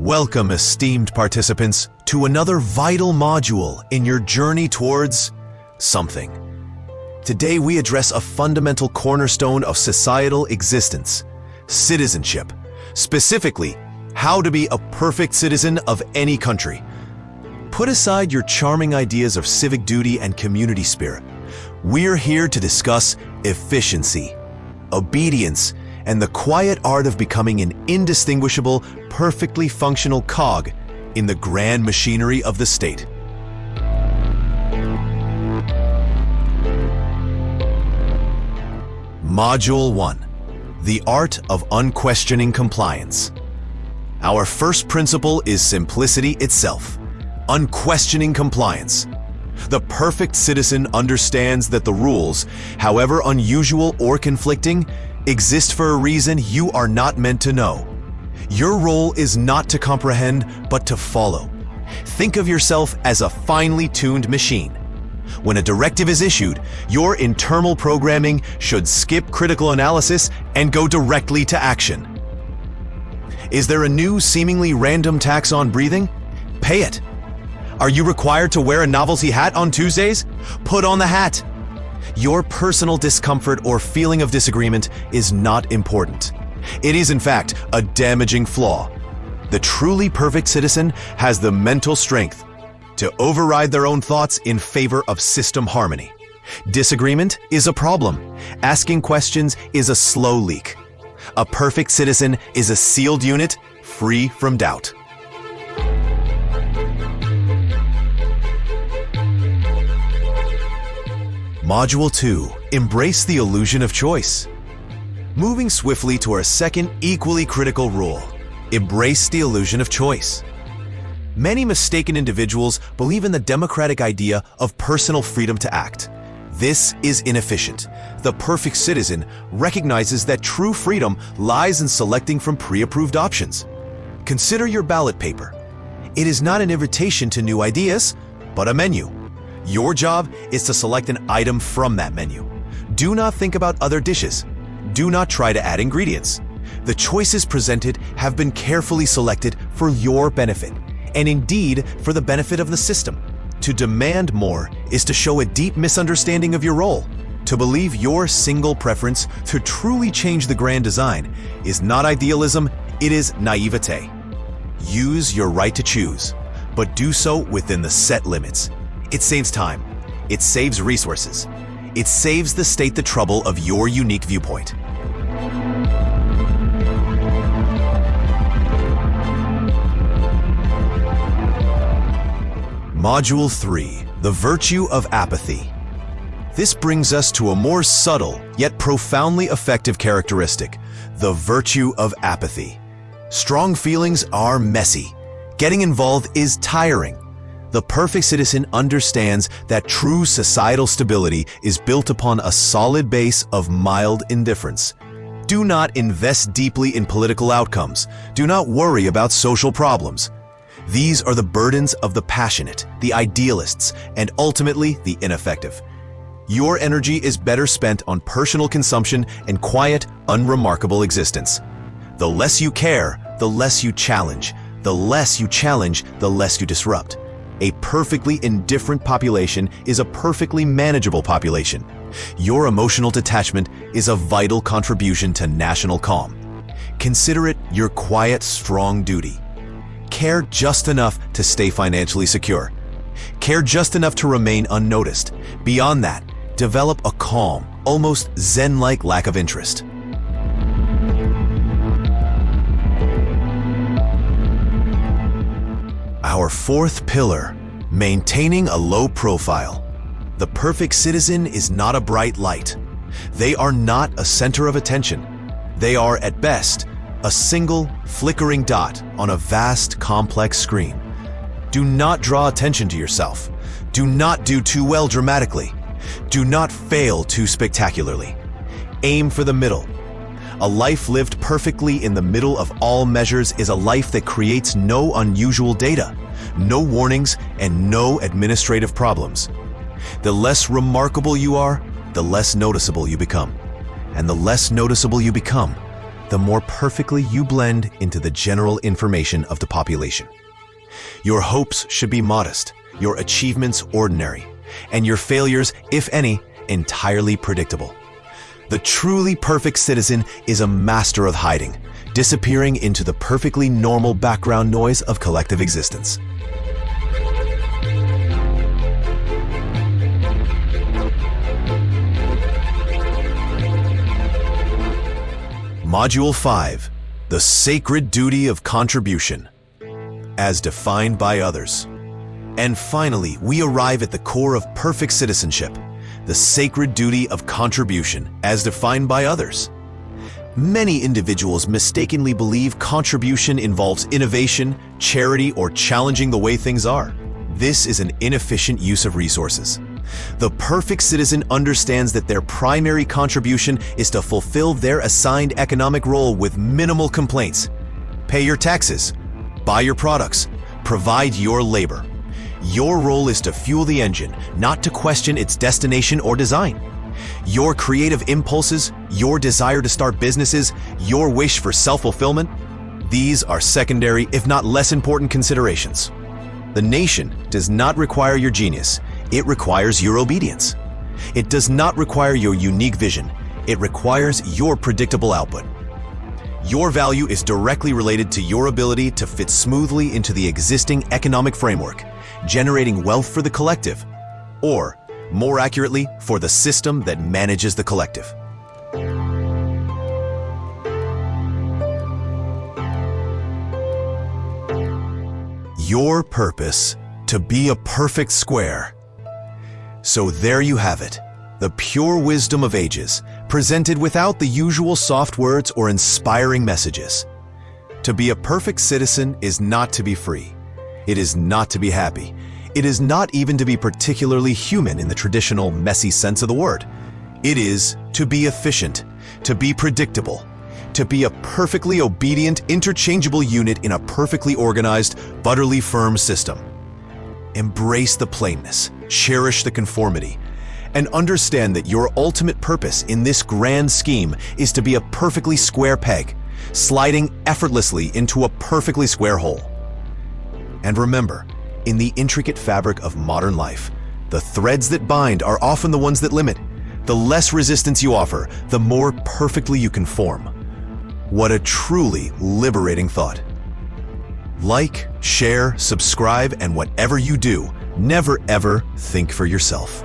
Welcome, esteemed participants, to another vital module in your journey towards something. Today we address a fundamental cornerstone of societal existence: citizenship. Specifically, how to be a perfect citizen of any country. Put aside your charming ideas of civic duty and community spirit. We're here to discuss efficiency, obedience, and the quiet art of becoming an indistinguishable, perfectly functional cog in the grand machinery of the state. Module 1. The Art of Unquestioning Compliance. Our first principle is simplicity itself, unquestioning compliance. The perfect citizen understands that the rules, however unusual or conflicting, exist for a reason you are not meant to know. Your role is not to comprehend, but to follow. Think of yourself as a finely tuned machine. When a directive is issued, your internal programming should skip critical analysis and go directly to action. Is there a new, seemingly random tax on breathing? Pay it. Are you required to wear a novelty hat on Tuesdays? Put on the hat. Your personal discomfort or feeling of disagreement is not important. It is, in fact, a damaging flaw. The truly perfect citizen has the mental strength to override their own thoughts in favor of system harmony. Disagreement is a problem. Asking questions is a slow leak. A perfect citizen is a sealed unit, free from doubt. Module 2. Embrace the illusion of choice. Moving swiftly to our second equally critical rule. Embrace the illusion of choice. Many mistaken individuals believe in the democratic idea of personal freedom to act. This is inefficient. The perfect citizen recognizes that true freedom lies in selecting from pre-approved options. Consider your ballot paper. It is not an invitation to new ideas, but a menu. Your job is to select an item from that menu. Do not think about other dishes. Do not try to add ingredients. The choices presented have been carefully selected for your benefit, and indeed for the benefit of the system. To demand more is to show a deep misunderstanding of your role. To believe your single preference to truly change the grand design is not idealism, it is naivete. Use your right to choose, but do so within the set limits. It saves time. It saves resources. It saves the state the trouble of your unique viewpoint. Module 3. The Virtue of Apathy. This brings us to a more subtle, yet profoundly effective characteristic: the virtue of apathy. Strong feelings are messy. Getting involved is tiring. The perfect citizen understands that true societal stability is built upon a solid base of mild indifference. Do not invest deeply in political outcomes. Do not worry about social problems. These are the burdens of the passionate, the idealists, and ultimately the ineffective. Your energy is better spent on personal consumption and quiet, unremarkable existence. The less you care, the less you challenge. The less you challenge, the less you disrupt. A perfectly indifferent population is a perfectly manageable population. Your emotional detachment is a vital contribution to national calm. Consider it your quiet, strong duty. Care just enough to stay financially secure. Care just enough to remain unnoticed. Beyond that, develop a calm, almost Zen-like lack of interest. Our fourth pillar, maintaining a low profile. The perfect citizen is not a bright light. They are not a center of attention. They are, at best, a single, flickering dot on a vast, complex screen. Do not draw attention to yourself. Do not do too well dramatically. Do not fail too spectacularly. Aim for the middle. A life lived perfectly in the middle of all measures is a life that creates no unusual data, no warnings, and no administrative problems. The less remarkable you are, the less noticeable you become. And the less noticeable you become, the more perfectly you blend into the general information of the population. Your hopes should be modest, your achievements ordinary, and your failures, if any, entirely predictable. The truly perfect citizen is a master of hiding, disappearing into the perfectly normal background noise of collective existence. Module 5, the sacred duty of contribution, as defined by others. And finally, we arrive at the core of perfect citizenship, the sacred duty of contribution, as defined by others. Many individuals mistakenly believe contribution involves innovation, charity, or challenging the way things are. This is an inefficient use of resources. The perfect citizen understands that their primary contribution is to fulfill their assigned economic role with minimal complaints. Pay your taxes, buy your products, provide your labor. Your role is to fuel the engine, not to question its destination or design. Your creative impulses, your desire to start businesses, your wish for self-fulfillment, these are secondary, if not less important considerations. The nation does not require your genius. It requires your obedience. It does not require your unique vision. It requires your predictable output. Your value is directly related to your ability to fit smoothly into the existing economic framework, generating wealth for the collective, or, more accurately, for the system that manages the collective. Your purpose: to be a perfect square. So there you have it, the pure wisdom of ages, presented without the usual soft words or inspiring messages. To be a perfect citizen is not to be free. It is not to be happy. It is not even to be particularly human in the traditional messy sense of the word. It is to be efficient, to be predictable, to be a perfectly obedient, interchangeable unit in a perfectly organized, butterly firm system. Embrace the plainness, cherish the conformity, and understand that your ultimate purpose in this grand scheme is to be a perfectly square peg, sliding effortlessly into a perfectly square hole. And remember, in the intricate fabric of modern life, the threads that bind are often the ones that limit. The less resistance you offer, the more perfectly you conform. What a truly liberating thought. Like, share, subscribe, and whatever you do, never ever think for yourself.